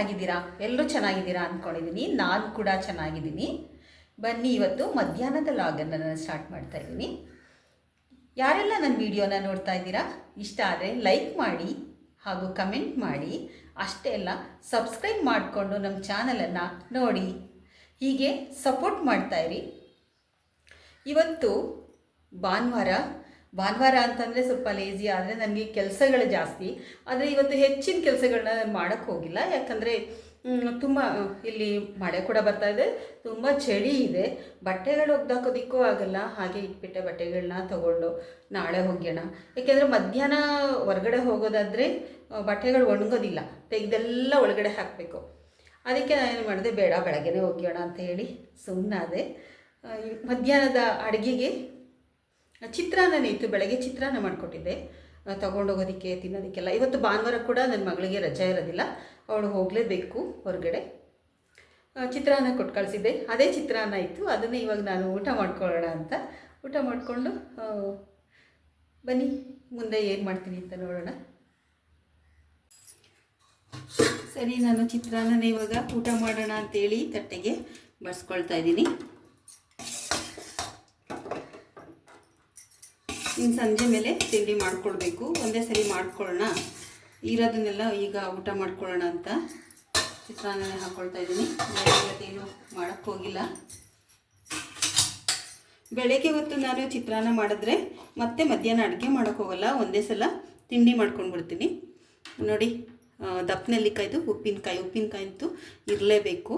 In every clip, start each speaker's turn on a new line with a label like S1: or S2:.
S1: ಹೇಗಿದ್ದೀರಾ? ಎಲ್ಲರೂ ಚೆನ್ನಾಗಿದ್ದೀರಾ ಅಂದ್ಕೊಂಡಿದ್ದೀನಿ. ನಾನು ಕೂಡ ಚೆನ್ನಾಗಿದ್ದೀನಿ. ಬನ್ನಿ, ಇವತ್ತು ಮಧ್ಯಾಹ್ನದ ಲಾಗನ್ನು ನಾನು ಸ್ಟಾರ್ಟ್ ಮಾಡ್ತಾ ಇದ್ದೀನಿ. ಯಾರೆಲ್ಲ ನನ್ನ ವಿಡಿಯೋನ ನೋಡ್ತಾ ಇದ್ದೀರಾ, ಇಷ್ಟ ಆದರೆ ಲೈಕ್ ಮಾಡಿ ಹಾಗೂ ಕಮೆಂಟ್ ಮಾಡಿ. ಅಷ್ಟೇ ಅಲ್ಲ, ಸಬ್ಸ್ಕ್ರೈಬ್ ಮಾಡಿಕೊಂಡು ನಮ್ಮ ಚಾನಲನ್ನು ನೋಡಿ, ಹೀಗೆ ಸಪೋರ್ಟ್ ಮಾಡ್ತಾಯಿರಿ. ಇವತ್ತು ಭಾನುವಾರ ಅಂತಂದರೆ ಸ್ವಲ್ಪ ಲೇಜಿ, ಆದರೆ ನನಗೆ ಕೆಲಸಗಳು ಜಾಸ್ತಿ. ಆದರೆ ಇವತ್ತು ಹೆಚ್ಚಿನ ಕೆಲಸಗಳನ್ನ ನಾನು ಮಾಡೋಕ್ಕೆ ಹೋಗಿಲ್ಲ. ಯಾಕಂದರೆ ತುಂಬ ಇಲ್ಲಿ ಮಳೆ ಕೂಡ ಬರ್ತಾ ಇದೆ, ತುಂಬ ಚಳಿ ಇದೆ. ಬಟ್ಟೆಗಳು ಒಗ್ದಾಕೋದಕ್ಕೂ ಆಗಲ್ಲ. ಹಾಗೆ ಇಟ್ಬಿಟ್ಟೆ ಬಟ್ಟೆಗಳನ್ನ ತೊಗೊಂಡು ನಾಳೆ ಹೋಗ್ಯೋಣ. ಯಾಕೆಂದರೆ ಮಧ್ಯಾಹ್ನ ಹೊರಗಡೆ ಹೋಗೋದಾದರೆ ಬಟ್ಟೆಗಳು ಒಣಗೋದಿಲ್ಲ, ತೆಗೆದೆಲ್ಲ ಒಳಗಡೆ ಹಾಕಬೇಕು. ಅದಕ್ಕೆ ನಾನೇನು ಮಾಡಿದೆ, ಬೇಡ ಬೆಳಗ್ಗೆನೇ ಹೋಗ್ಯೋಣ ಅಂತ ಹೇಳಿ ಸುಮ್ಮನಾದೆ. ಮಧ್ಯಾಹ್ನದ ಅಡುಗೆಗೆ ಚಿತ್ರಾನ್ನ ಇತ್ತು. ಬೆಳಗ್ಗೆ ಚಿತ್ರಾನ್ನ ಮಾಡಿಕೊಟ್ಟಿದ್ದೆ ತೊಗೊಂಡೋಗೋದಕ್ಕೆ ತಿನ್ನೋದಕ್ಕೆಲ್ಲ. ಇವತ್ತು ಭಾನುವಾರ ಕೂಡ ನನ್ನ ಮಗಳಿಗೆ ರಜೆ ಇರೋದಿಲ್ಲ, ಅವಳು ಹೋಗಲೇಬೇಕು ಹೊರಗಡೆ. ಚಿತ್ರಾನ್ನ ಕೊಟ್ಟು ಕಳಿಸಿದ್ದೆ, ಅದೇ ಚಿತ್ರಾನ್ನ ಇತ್ತು. ಅದನ್ನೇ ಇವಾಗ ನಾನು ಊಟ ಮಾಡ್ಕೊಳ್ಳೋಣ ಅಂತ ಊಟ ಮಾಡಿಕೊಂಡು ಬನ್ನಿ ಮುಂದೆ ಏನು ಮಾಡ್ತೀನಿ ಅಂತ ನೋಡೋಣ. ಸರಿ, ನಾನು ಚಿತ್ರಾನ್ನ ಇವಾಗ ಊಟ ಮಾಡೋಣ ಅಂತೇಳಿ ತಟ್ಟೆಗೆ ಬಡಿಸ್ಕೊಳ್ತಾ ಇದ್ದೀನಿ. ಇನ್ನು ಸಂಜೆ ಮೇಲೆ ತಿಂಡಿ ಮಾಡ್ಕೊಳ್ಬೇಕು. ಒಂದೇ ಸರಿ ಮಾಡ್ಕೊಳ್ಳೋಣ, ಇರೋದನ್ನೆಲ್ಲ ಈಗ ಊಟ ಮಾಡ್ಕೊಳ್ಳೋಣ ಅಂತ ಚಿತ್ರಾನ್ನ ಹಾಕ್ಕೊಳ್ತಾ ಇದ್ದೀನಿ. ಇವತ್ತೇನು ಮಾಡೋಕ್ಕೆ ಹೋಗಿಲ್ಲ. ಬೆಳಗ್ಗೆ ಹೊತ್ತು ನಾನು ಚಿತ್ರಾನ್ನ ಮಾಡಿದ್ರೆ ಮತ್ತೆ ಮಧ್ಯಾಹ್ನ ಅಡುಗೆ ಮಾಡೋಕ್ಕೆ ಹೋಗಲ್ಲ, ಒಂದೇ ಸಲ ತಿಂಡಿ ಮಾಡ್ಕೊಂಡ್ಬಿಡ್ತೀನಿ. ನೋಡಿ, ದಪ್ಪನೆಲ್ಲಿಕಾಯ್ದು ಉಪ್ಪಿನಕಾಯಿ ಅಂತೂ ಇರಲೇಬೇಕು.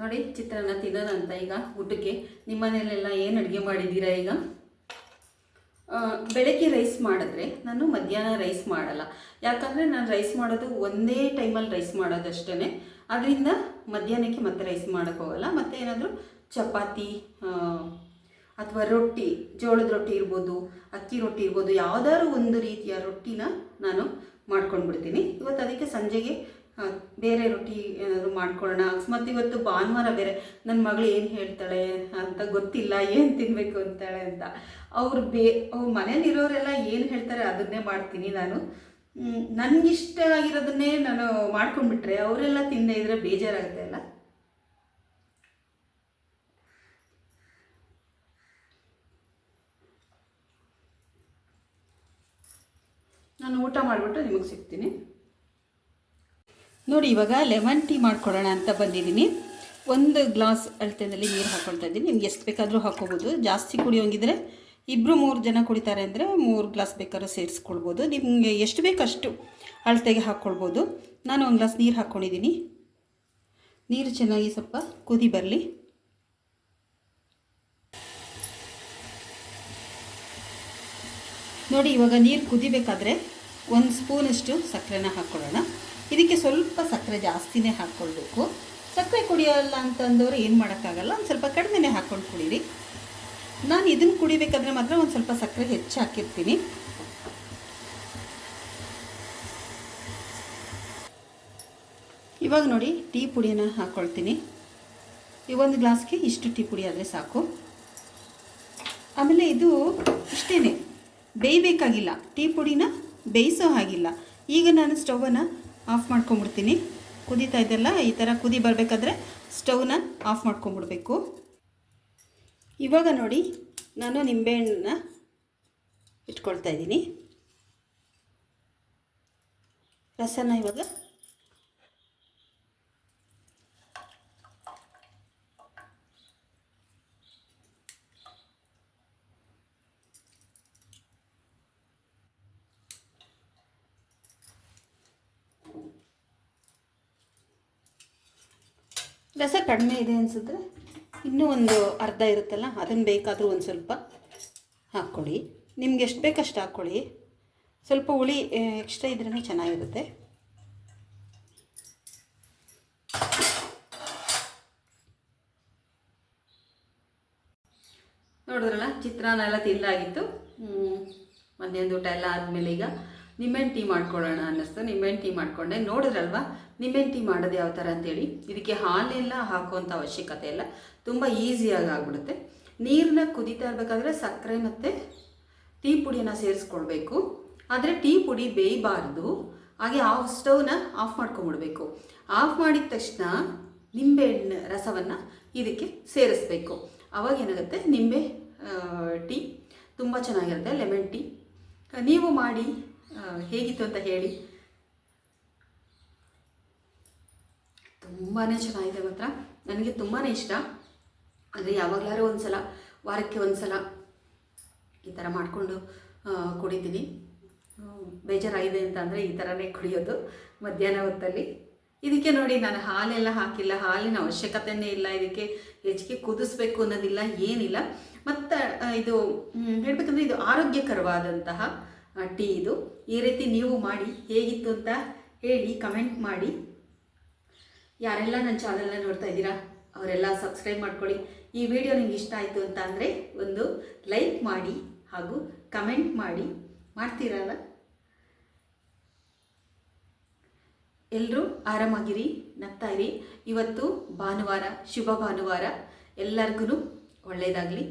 S1: ನೋಡಿ, ಚಿತ್ರಾನ್ನ ತಿನ್ನೋಣ ಅಂತ ಈಗ ಊಟಕ್ಕೆ. ನಿಮ್ಮ ಮನೆಯಲ್ಲೆಲ್ಲ ಏನು ಅಡುಗೆ ಮಾಡಿದ್ದೀರಾ? ಈಗ ಬೆಳಗ್ಗೆ ರೈಸ್ ಮಾಡಿದ್ರೆ ನಾನು ಮಧ್ಯಾಹ್ನ ರೈಸ್ ಮಾಡಲ್ಲ. ಯಾಕಂದರೆ ನಾನು ರೈಸ್ ಮಾಡೋದು ಒಂದೇ ಟೈಮಲ್ಲಿ ರೈಸ್ ಮಾಡೋದಷ್ಟೇ. ಅದರಿಂದ ಮಧ್ಯಾಹ್ನಕ್ಕೆ ಮತ್ತೆ ರೈಸ್ ಮಾಡೋಕ್ಕೆ ಹೋಗಲ್ಲ. ಮತ್ತು ಏನಾದರೂ ಚಪಾತಿ ಅಥವಾ ರೊಟ್ಟಿ, ಜೋಳದ ರೊಟ್ಟಿ ಇರ್ಬೋದು, ಅಕ್ಕಿ ರೊಟ್ಟಿ ಇರ್ಬೋದು, ಯಾವುದಾದ್ರು ಒಂದು ರೀತಿಯ ರೊಟ್ಟಿನ ನಾನು ಮಾಡ್ಕೊಂಡ್ಬಿಡ್ತೀನಿ. ಇವತ್ತು ಅದಕ್ಕೆ ಸಂಜೆಗೆ ಬೇರೆ ರೊಟ್ಟಿ ಏನಾದರೂ ಮಾಡ್ಕೊಳ್ಳೋಣ. ಅಕಸ್ಮಾತ್ ಇವತ್ತು ಭಾನುವಾರ ಬೇರೆ, ನನ್ನ ಮಗಳು ಏನು ಹೇಳ್ತಾಳೆ ಅಂತ ಗೊತ್ತಿಲ್ಲ, ಏನು ತಿನ್ನಬೇಕು ಅಂತಾಳೆ ಅಂತ. ಅವ್ರ ಮನೇಲಿರೋರೆಲ್ಲ ಏನು ಹೇಳ್ತಾರೆ ಅದನ್ನೇ ಮಾಡ್ತೀನಿ ನಾನು. ನನಗಿಷ್ಟ ಆಗಿರೋದನ್ನೇ ನಾನು ಮಾಡ್ಕೊಂಡ್ಬಿಟ್ರೆ ಅವರೆಲ್ಲ ತಿನ್ನದೇ ಇದ್ರೆ ಬೇಜಾರಾಗುತ್ತೆ ಅಲ್ಲ. ನಾನು ಊಟ ಮಾಡಿಬಿಟ್ಟು ನಿಮಗೆ ಸಿಗ್ತೀನಿ. ನೋಡಿ, ಇವಾಗ ಲೆಮನ್ ಟೀ ಮಾಡ್ಕೊಳ್ಳೋಣ ಅಂತ ಬಂದಿದ್ದೀನಿ. 1 ಗ್ಲಾಸ್ ಅಳತೆಯಲ್ಲಿ ನೀರು ಹಾಕ್ಕೊಳ್ತಾ ಇದ್ದೀನಿ. ನಿಮ್ಗೆ ಎಷ್ಟು ಬೇಕಾದರೂ ಹಾಕ್ಕೋಬೋದು. ಜಾಸ್ತಿ ಕುಡಿಯೋಂಗಿದ್ರೆ 2-3 ಜನ ಕುಡಿತಾರೆ ಅಂದರೆ 3 ಗ್ಲಾಸ್ ಬೇಕಾದ್ರೂ ಸೇರಿಸ್ಕೊಳ್ಬೋದು. ನಿಮಗೆ ಎಷ್ಟು ಬೇಕಷ್ಟು ಅಳತೆಗೆ ಹಾಕ್ಕೊಳ್ಬೋದು. ನಾನು 1 ಗ್ಲಾಸ್ ನೀರು ಹಾಕ್ಕೊಂಡಿದ್ದೀನಿ. ನೀರು ಚೆನ್ನಾಗಿ ಸ್ವಲ್ಪ ಕುದಿ ಬರಲಿ. ನೋಡಿ, ಇವಾಗ ನೀರು ಕುದಿಬೇಕಾದ್ರೆ 1 ಸ್ಪೂನಷ್ಟು ಸಕ್ಕರೆನ ಹಾಕ್ಕೊಳ್ಳೋಣ. ಇದಕ್ಕೆ ಸ್ವಲ್ಪ ಸಕ್ಕರೆ ಜಾಸ್ತಿನೇ ಹಾಕ್ಕೊಳ್ಬೇಕು. ಸಕ್ಕರೆ ಕುಡಿಯೋಲ್ಲ ಅಂತಂದವರು ಏನು ಮಾಡೋಕ್ಕಾಗಲ್ಲ, ಒಂದು ಸ್ವಲ್ಪ ಕಡಿಮೆನೇ ಹಾಕ್ಕೊಂಡು ಕುಡೀರಿ. ನಾನು ಇದನ್ನು ಕುಡಿಬೇಕಾದ್ರೆ ಮಾತ್ರ ಒಂದು ಸ್ವಲ್ಪ ಸಕ್ಕರೆ ಹೆಚ್ಚು ಹಾಕಿರ್ತೀನಿ. ಇವಾಗ ನೋಡಿ, ಟೀ ಪುಡಿನ ಹಾಕ್ಕೊಳ್ತೀನಿ. ಈ 1 ಗ್ಲಾಸ್ಗೆ ಇಷ್ಟು ಟೀ ಪುಡಿ ಆದರೆ ಸಾಕು. ಆಮೇಲೆ ಇದು ಇಷ್ಟೇ, ಬೇಯಬೇಕಾಗಿಲ್ಲ. ಟೀ ಪುಡಿನ ಬೇಯಿಸೋ ಹಾಗಿಲ್ಲ. ಈಗ ನಾನು ಸ್ಟವನ್ನು ಆಫ್ ಮಾಡ್ಕೊಂಬಿಡ್ತೀನಿ. ಕುದೀತಾ ಇದೆಲ್ಲ, ಈ ಥರ ಕುದಿ ಬರಬೇಕಾದ್ರೆ ಸ್ಟವ್ನ ಆಫ್ ಮಾಡ್ಕೊಂಬಿಡ್ಬೇಕು. ಇವಾಗ ನೋಡಿ, ನಾನು ನಿಂಬೆಹಣ್ಣನ್ನ ಇಟ್ಕೊಳ್ತಾ ಇದ್ದೀನಿ. ರಸನ ಇವಾಗ ರಸ ಕಡಿಮೆ ಇದೆ ಅನಿಸಿದ್ರೆ ಇನ್ನೂ ಒಂದು ಅರ್ಧ ಇರುತ್ತಲ್ಲ, ಅದನ್ನು ಬೇಕಾದರೂ ಒಂದು ಸ್ವಲ್ಪ ಹಾಕ್ಕೊಳ್ಳಿ. ನಿಮ್ಗೆ ಎಷ್ಟು ಬೇಕಷ್ಟು ಹಾಕ್ಕೊಳ್ಳಿ. ಸ್ವಲ್ಪ ಹುಳಿ ಎಕ್ಸ್ಟ್ರಾ ಇದ್ರೇ ಚೆನ್ನಾಗಿರುತ್ತೆ. ನೋಡಿದ್ರಲ್ಲ, ಚಿತ್ರಾನ್ನ ಎಲ್ಲ ತಿಂದಾಗಿತ್ತು. ಮಧ್ಯಾಹ್ನದ ಊಟ ಎಲ್ಲ ಆದಮೇಲೆ ಈಗ ನಿಂಬೆಹಣ್ಣು ಟೀ ಮಾಡ್ಕೊಳ್ಳೋಣ ಅನ್ನಿಸ್ತು. ನಿಂಬೆಹಣ್ಣು ಟೀ ಮಾಡಿಕೊಂಡೆ. ನೋಡಿದ್ರಲ್ವ ನಿಂಬೆಹಣ್ಣು ಟೀ ಮಾಡೋದು ಯಾವ ಥರ ಅಂತೇಳಿ. ಇದಕ್ಕೆ ಹಾಲೆಲ್ಲ ಹಾಕುವಂಥ ಅವಶ್ಯಕತೆ ಇಲ್ಲ, ತುಂಬ ಈಸಿಯಾಗಿ ಆಗಿಬಿಡುತ್ತೆ. ನೀರನ್ನ ಕುದೀತಾ ಇರಬೇಕಾದ್ರೆ ಸಕ್ಕರೆ ಮತ್ತು ಟೀ ಪುಡಿಯನ್ನು ಸೇರಿಸ್ಕೊಳ್ಬೇಕು. ಆದರೆ ಟೀ ಪುಡಿ ಬೇಯಬಾರ್ದು. ಹಾಗೆ ಸ್ಟವ್ನ ಆಫ್ ಮಾಡ್ಕೊಂಬಿಡ್ಬೇಕು. ಆಫ್ ಮಾಡಿದ ತಕ್ಷಣ ನಿಂಬೆಹಣ್ಣು ರಸವನ್ನು ಇದಕ್ಕೆ ಸೇರಿಸ್ಬೇಕು. ಆವಾಗ ಏನಾಗುತ್ತೆ, ನಿಂಬೆ ಟೀ ತುಂಬ ಚೆನ್ನಾಗಿರುತ್ತೆ, ಲೆಮನ್ ಟೀ. ನೀವು ಮಾಡಿ ಹೇಗಿತ್ತು ಅಂತ ಹೇಳಿ. ತುಂಬಾ ಚೆನ್ನಾಗಿದೆ ಮಾತ್ರ, ನನಗೆ ತುಂಬಾ ಇಷ್ಟ. ಅಂದರೆ ಯಾವಾಗಲಾದ್ರೂ ಒಂದು ಸಲ, ವಾರಕ್ಕೆ ಒಂದು ಸಲ ಈ ಥರ ಮಾಡಿಕೊಂಡು ಕುಡಿತೀನಿ. ಬೇಜಾರಾಗಿದೆ ಅಂತ ಅಂದರೆ ಈ ಥರನೇ ಕುಡಿಯೋದು ಮಧ್ಯಾಹ್ನ ಹೊತ್ತಲ್ಲಿ. ಇದಕ್ಕೆ ನೋಡಿ, ನಾನು ಹಾಲೆಲ್ಲ ಹಾಕಿಲ್ಲ, ಹಾಲಿನ ಅವಶ್ಯಕತೆಯೇ ಇಲ್ಲ. ಇದಕ್ಕೆ ಹೆಚ್ಚಿಗೆ ಕುದಿಸ್ಬೇಕು ಅನ್ನೋದಿಲ್ಲ, ಏನಿಲ್ಲ. ಮತ್ತು ಇದು ಹೇಳಬೇಕಂದ್ರೆ ಇದು ಆರೋಗ್ಯಕರವಾದಂತಹ ಟೀ. ಇದು ಈ ರೀತಿ ನೀವು ಮಾಡಿ ಹೇಗಿತ್ತು ಅಂತ ಹೇಳಿ ಕಮೆಂಟ್ ಮಾಡಿ. ಯಾರೆಲ್ಲ ನನ್ನ ಚಾನಲ್ನ ನೋಡ್ತಾ ಇದ್ದೀರಾ ಅವರೆಲ್ಲ ಸಬ್ಸ್ಕ್ರೈಬ್ ಮಾಡ್ಕೊಳ್ಳಿ. ಈ ವಿಡಿಯೋ ನಿಮ್ಗೆ ಇಷ್ಟ ಆಯಿತು ಅಂತ ಅಂದರೆ ಒಂದು ಲೈಕ್ ಮಾಡಿ ಹಾಗೂ ಕಮೆಂಟ್ ಮಾಡಿ. ಮಾಡ್ತೀರಲ್ಲ? ಎಲ್ಲರೂ ಆರಾಮಾಗಿರಿ, ನಗ್ತಾ ಇರಿ. ಇವತ್ತು ಭಾನುವಾರ, ಶುಭ ಭಾನುವಾರ. ಎಲ್ಲರಿಗೂ ಒಳ್ಳೆಯದಾಗಲಿ.